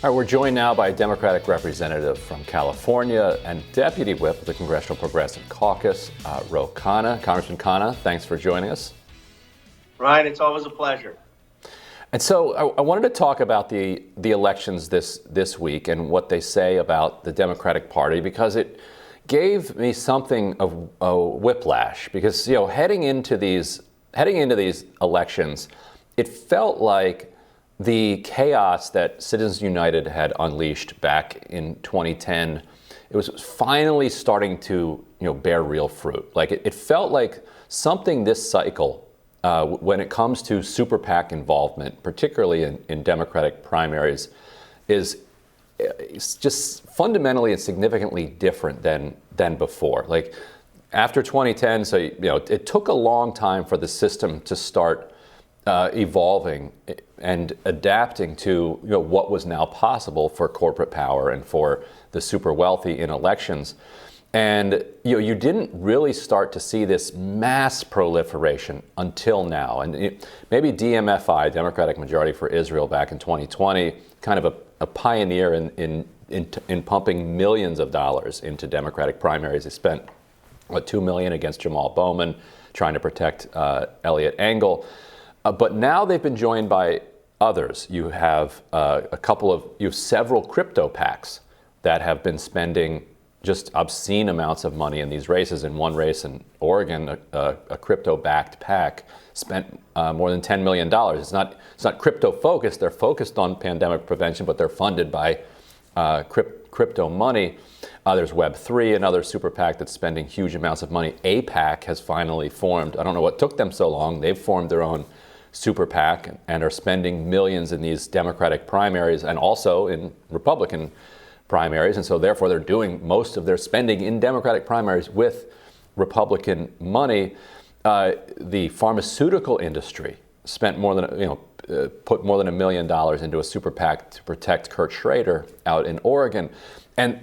All right, we're joined now by a Democratic representative from California and Deputy Whip of the Congressional Progressive Caucus, Khanna. Congressman Khanna, thanks for joining us. Ryan, it's always a pleasure. And so I wanted to talk about the elections this week and what they say about the Democratic Party, because it gave me something of a whiplash. Because heading into these elections, it felt like the chaos that Citizens United had unleashed back in 2010, it was finally starting to bear real fruit. Like it felt like something this cycle, when it comes to super PAC involvement, particularly in Democratic primaries, is just fundamentally and significantly different than before. Like after 2010, so it took a long time for the system to start evolving and adapting to what was now possible for corporate power and for the super wealthy in elections. And you didn't really start to see this mass proliferation until now. And maybe DMFI, Democratic Majority for Israel, back in 2020, kind of a pioneer in pumping millions of dollars into Democratic primaries. They spent $2 million against Jamal Bowman, trying to protect Elliot Engel. But now they've been joined by others. You have several crypto PACs that have been spending just obscene amounts of money in these races. In one race in Oregon, a crypto-backed PAC spent more than $10 million. It's not crypto focused. They're focused on pandemic prevention, but they're funded by crypto money. There's Web3, another super PAC that's spending huge amounts of money. AIPAC has finally formed. I don't know what took them so long. They've formed their own super PAC and are spending millions in these Democratic primaries and also in Republican primaries. And so therefore they're doing most of their spending in Democratic primaries with Republican money. The pharmaceutical industry spent more than, put more than $1 million into a super PAC to protect Kurt Schrader out in Oregon. And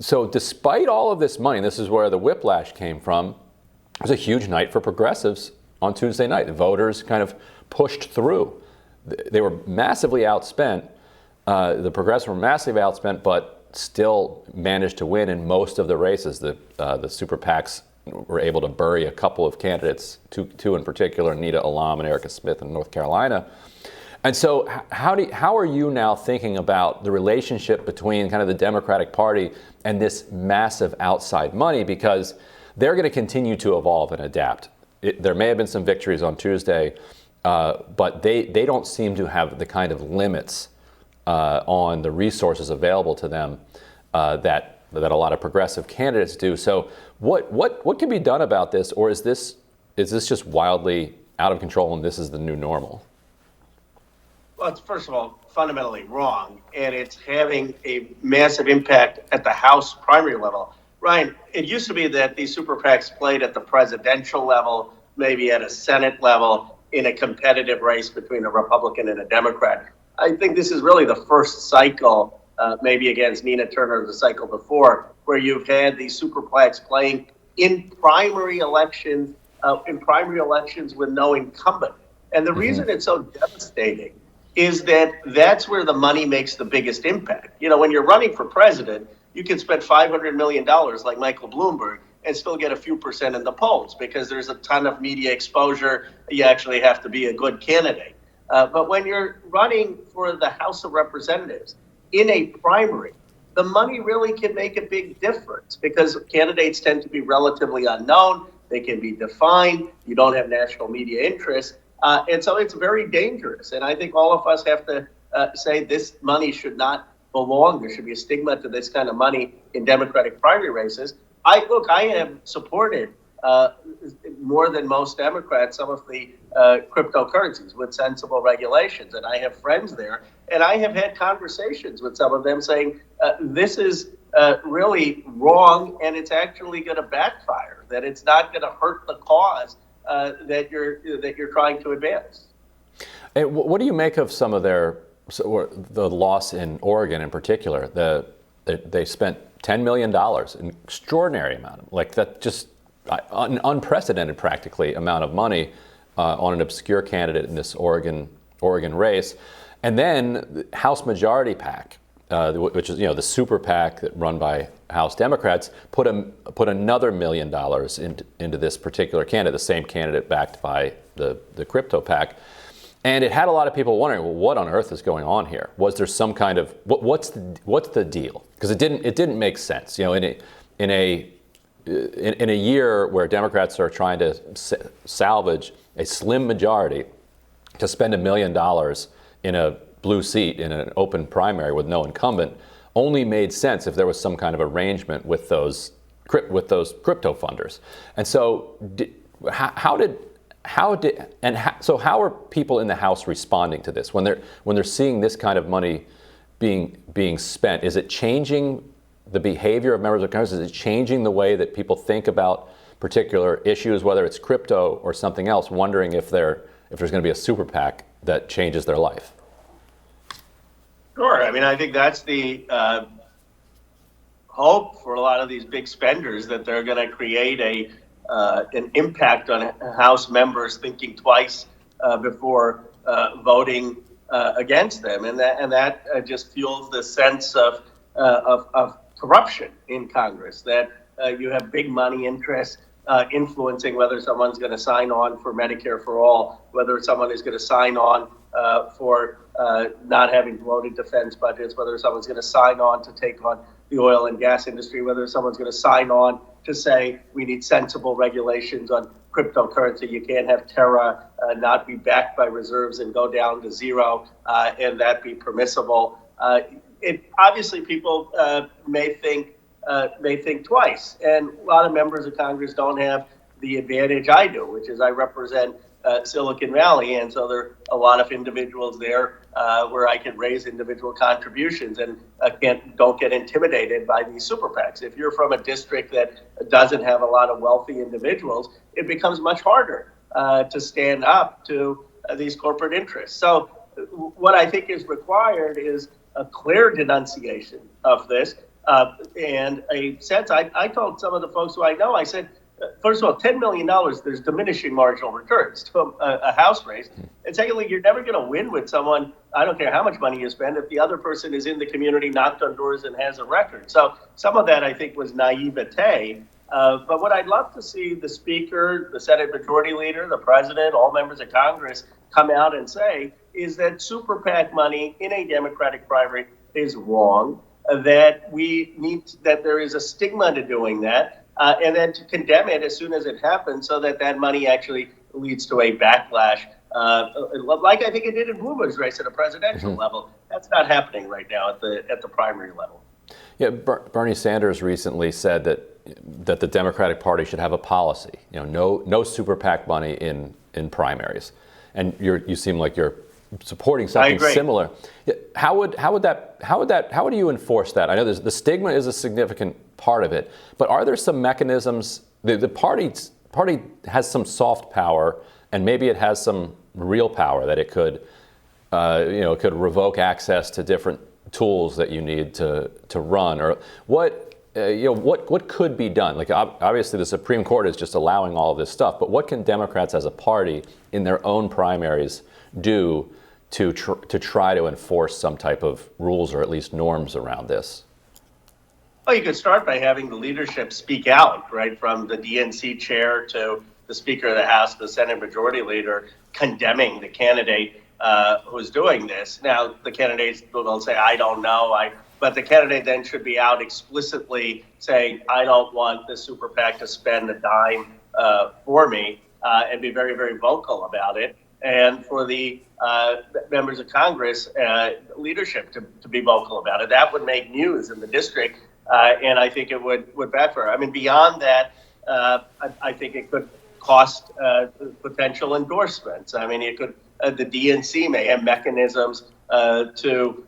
so despite all of this money, this is where the whiplash came from, it was a huge night for progressives on Tuesday night. The voters kind of pushed through. They were massively outspent. The progressives were massively outspent, but still managed to win in most of the races. The super PACs were able to bury a couple of candidates, two in particular, Nita Alam and Erica Smith in North Carolina. And so how are you now thinking about the relationship between kind of the Democratic Party and this massive outside money? Because they're going to continue to evolve and adapt. There may have been some victories on Tuesday, but they don't seem to have the kind of limits on the resources available to them that a lot of progressive candidates do. So what can be done about this, or is this just wildly out of control and this is the new normal? Well, it's first of all fundamentally wrong, and it's having a massive impact at the House primary level. Ryan, it used to be that these super PACs played at the presidential level, maybe at a Senate level, in a competitive race between a Republican and a Democrat. I think this is really the first cycle, maybe against Nina Turner the cycle before, where you've had these super PACs playing in primary elections with no incumbent. And the reason it's so devastating is that that's where the money makes the biggest impact. When you're running for president, you can spend $500 million like Michael Bloomberg and still get a few percent in the polls because there's a ton of media exposure. You actually have to be a good candidate. But when you're running for the House of Representatives in a primary, the money really can make a big difference because candidates tend to be relatively unknown. They can be defined. You don't have national media interest. And so it's very dangerous. And I think all of us have to say this money should not belong. There should be a stigma to this kind of money in Democratic primary races. I have supported more than most Democrats some of the cryptocurrencies with sensible regulations. And I have friends there. And I have had conversations with some of them saying this is really wrong and it's actually going to backfire, that it's not going to hurt the cause that you're trying to advance. And what do you make of some of the loss in Oregon in particular? They spent $10 million, an extraordinary amount, like that, just an unprecedented practically amount of money on an obscure candidate in this Oregon race. And then the House Majority PAC which is the super PAC that run by House Democrats, put another $1 million into this particular candidate, the same candidate backed by the crypto PAC. And it had a lot of people wondering, well, what on earth is going on here? Was there some kind of what's the deal? Because it didn't make sense. In a year where Democrats are trying to salvage a slim majority, to spend $1 million in a blue seat in an open primary with no incumbent only made sense if there was some kind of arrangement with those crypto funders. And so, how are people in the House responding to this when they're seeing this kind of money being spent? Is it changing the behavior of members of Congress? Is it changing the way that people think about particular issues, whether it's crypto or something else, wondering if there's going to be a super PAC that changes their life? Sure. I mean, I think that's the hope for a lot of these big spenders, that they're going to create an impact on House members thinking twice before voting against them, and that just fuels the sense of corruption in Congress. That you have big money interests influencing whether someone's going to sign on for Medicare for all, whether someone is going to sign on for not having bloated defense budgets, whether someone's going to sign on to take on the oil and gas industry, whether someone's going to sign on to say we need sensible regulations on cryptocurrency. You can't have Terra not be backed by reserves and go down to zero, and that be permissible. Obviously, people may think twice, and a lot of members of Congress don't have the advantage I do, which is I represent Silicon Valley, and so there are a lot of individuals there where I can raise individual contributions and don't get intimidated by these super PACs. If you're from a district that doesn't have a lot of wealthy individuals, it becomes much harder to stand up to these corporate interests. So what I think is required is a clear denunciation of this and a sense. I told some of the folks who I know, I said, first of all, $10 million, there's diminishing marginal returns to a House race. And secondly, you're never going to win with someone, I don't care how much money you spend, if the other person is in the community, knocked on doors, and has a record. So some of that, I think, was naivete. But what I'd love to see the Speaker, the Senate Majority Leader, the President, all members of Congress come out and say is that super PAC money in a Democratic primary is wrong, that there is a stigma to doing that, and then to condemn it as soon as it happens so that money actually leads to a backlash, like I think it did in Bowman's race at a presidential level. That's not happening right now at the primary level. Yeah, Bernie Sanders recently said that the Democratic Party should have a policy, no super PAC money in primaries, and you seem like you're supporting something similar. How would you enforce that? I know the stigma is a significant part of it, but are there some mechanisms? The party has some soft power, and maybe it has some real power that it could revoke access to different tools that you need to run, or what could be done? Like, obviously the Supreme Court is just allowing all of this stuff, but what can Democrats as a party in their own primaries do to try to enforce some type of rules or at least norms around this? Well, you could start by having the leadership speak out, right, from the DNC chair to the Speaker of the House, the Senate Majority Leader, condemning the candidate who's doing this. Now, the candidates will say, I don't know, but the candidate then should be out explicitly saying, I don't want the super PAC to spend a dime for me, and be very, very vocal about it. And for the members of Congress leadership to be vocal about it. That would make news in the district, and I think it would backfire. I mean, beyond that, I think it could cost potential endorsements. I mean, it could. The DNC may have mechanisms to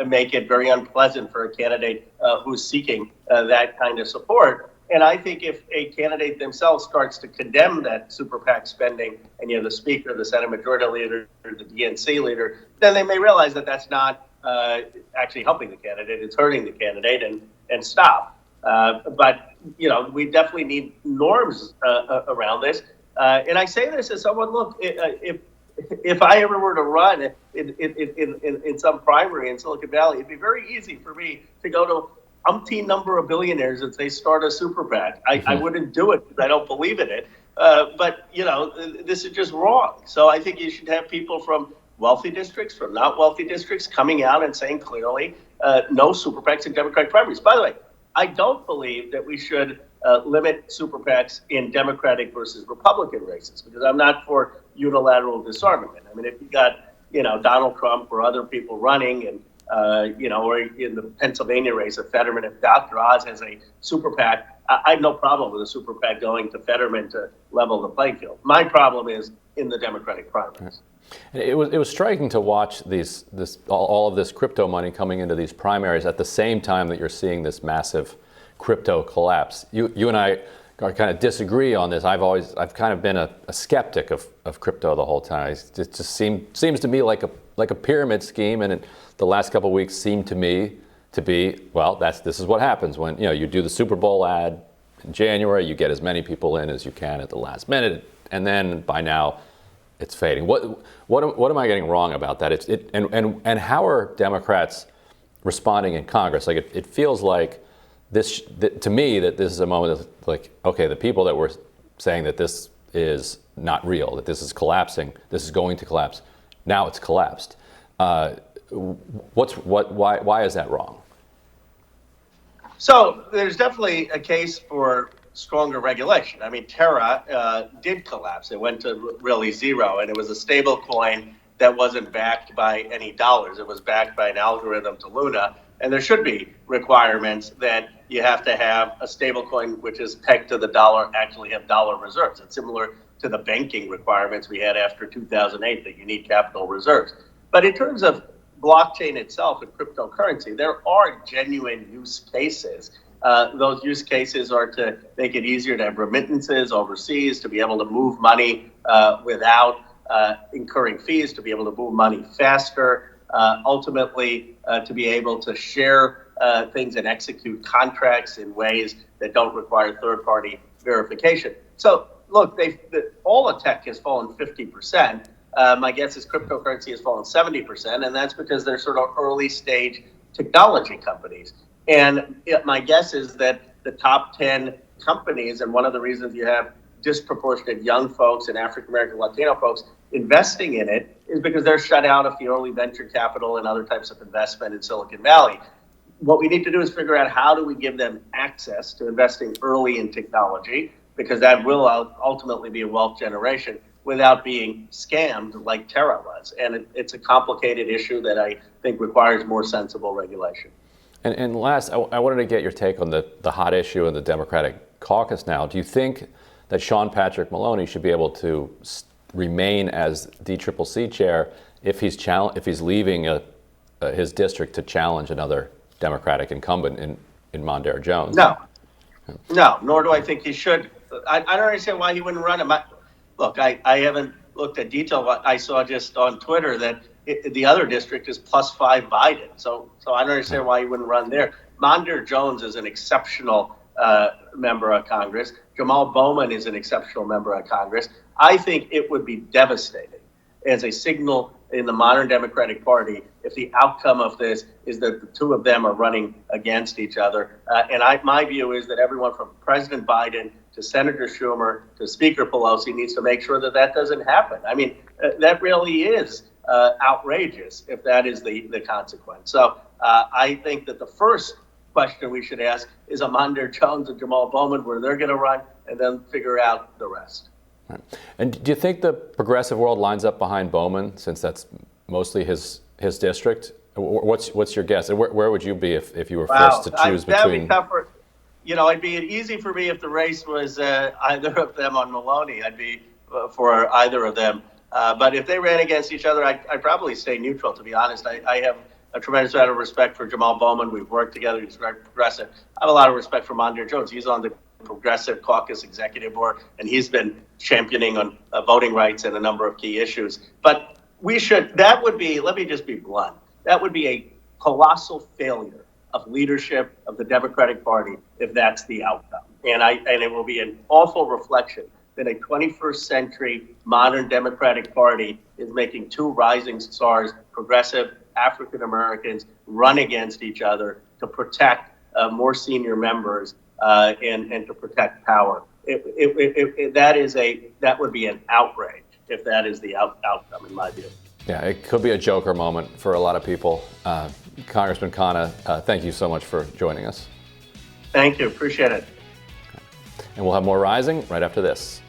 make it very unpleasant for a candidate who's seeking that kind of support. And I think if a candidate themselves starts to condemn that super PAC spending, and the Speaker, the Senate Majority Leader, the DNC leader, then they may realize that that's not actually helping the candidate; it's hurting the candidate, and stop. But we definitely need norms around this. And I say this as someone: look, if if I ever were to run in some primary in Silicon Valley, it'd be very easy for me to go to umpteen number of billionaires and say, start a super PAC. I wouldn't do it because I don't believe in it. But, this is just wrong. So I think you should have people from wealthy districts, from not wealthy districts, coming out and saying clearly, no super PACs in Democratic primaries. By the way, I don't believe that we should limit super PACs in Democratic versus Republican races, because I'm not for unilateral disarmament. I mean, if you got, Donald Trump or other people running and, or in the Pennsylvania race, if Fetterman, if Dr. Oz has a super PAC, I have no problem with a super PAC going to Fetterman to level the playing field. My problem is in the Democratic primaries. It was striking to watch all of this crypto money coming into these primaries at the same time that you're seeing this massive crypto collapse. You and I kind of disagree on this. I've kind of been a skeptic of crypto the whole time. It just seems to me like a pyramid scheme, and the last couple of weeks seemed to me to be, well, this is what happens when you do the Super Bowl ad in January, you get as many people in as you can at the last minute, and then by now it's fading. What am I getting wrong about that? And how are Democrats responding in Congress? Like it feels like to me that this is a moment of like, okay, the people that were saying that this is not real, that this is collapsing, this is going to collapse, now it's collapsed. Why is that wrong? So there's definitely a case for stronger regulation. I mean, Terra did collapse. It went to really zero, and it was a stable coin that wasn't backed by any dollars. It was backed by an algorithm to Luna, and there should be requirements that you have to have a stable coin which is pegged to the dollar, actually have dollar reserves. It's similar to the banking requirements we had after 2008 that you need capital reserves. But in terms of blockchain itself and cryptocurrency, there are genuine use cases. Those use cases are to make it easier to have remittances overseas, to be able to move money without incurring fees, to be able to move money faster, ultimately to be able to share things and execute contracts in ways that don't require third-party verification. So look, all the tech has fallen 50%. My guess is cryptocurrency has fallen 70%, and that's because they're sort of early stage technology companies. And my guess is that the top 10 companies, and one of the reasons you have disproportionate young folks and African-American Latino folks investing in it is because they're shut out of the early venture capital and other types of investment in Silicon Valley. What we need to do is figure out how do we give them access to investing early in technology, because that will ultimately be a wealth generation, without being scammed like Terra was. And it's a complicated issue that I think requires more sensible regulation. And last, I wanted to get your take on the hot issue in the Democratic caucus now. Do you think that Sean Patrick Maloney should be able to remain as DCCC chair if he's leaving his district to challenge another Democratic incumbent in Mondaire Jones? No, nor do I think he should. I don't understand why he wouldn't run him. Look, I haven't looked at detail, but I saw just on Twitter that the other district is +5 Biden. So I don't understand why he wouldn't run there. Mondaire Jones is an exceptional member of Congress. Jamal Bowman is an exceptional member of Congress. I think it would be devastating as a signal in the modern Democratic Party if the outcome of this is that the two of them are running against each other. My view is that everyone from President Biden to Senator Schumer to Speaker Pelosi needs to make sure that that doesn't happen. I mean, that really is outrageous if that is the consequence. So I think that the first question we should ask is Mondaire Jones and Jamal Bowman, where they're going to run, and then figure out the rest. Right. And do you think the progressive world lines up behind Bowman, since that's mostly his district? What's your guess? And where would you be if you were forced to choose between? That'd be tougher. It'd be easy for me if the race was either of them on Maloney. I'd be for either of them. But if they ran against each other, I'd probably stay neutral, to be honest. I have a tremendous amount of respect for Jamal Bowman. We've worked together. He's very progressive. I have a lot of respect for Mondaire Jones. He's on the Progressive Caucus Executive Board, and he's been championing on voting rights and a number of key issues. But that would be, let me just be blunt, that would be a colossal failure of leadership of the Democratic Party if that's the outcome. And it will be an awful reflection that a 21st century modern Democratic Party is making two rising stars, progressive African Americans, run against each other to protect more senior members and to protect power. That would be an outrage if that is the outcome, in my view. Yeah, it could be a Joker moment for a lot of people. Congressman Khanna, thank you so much for joining us. Thank you. Appreciate it. And we'll have more Rising right after this.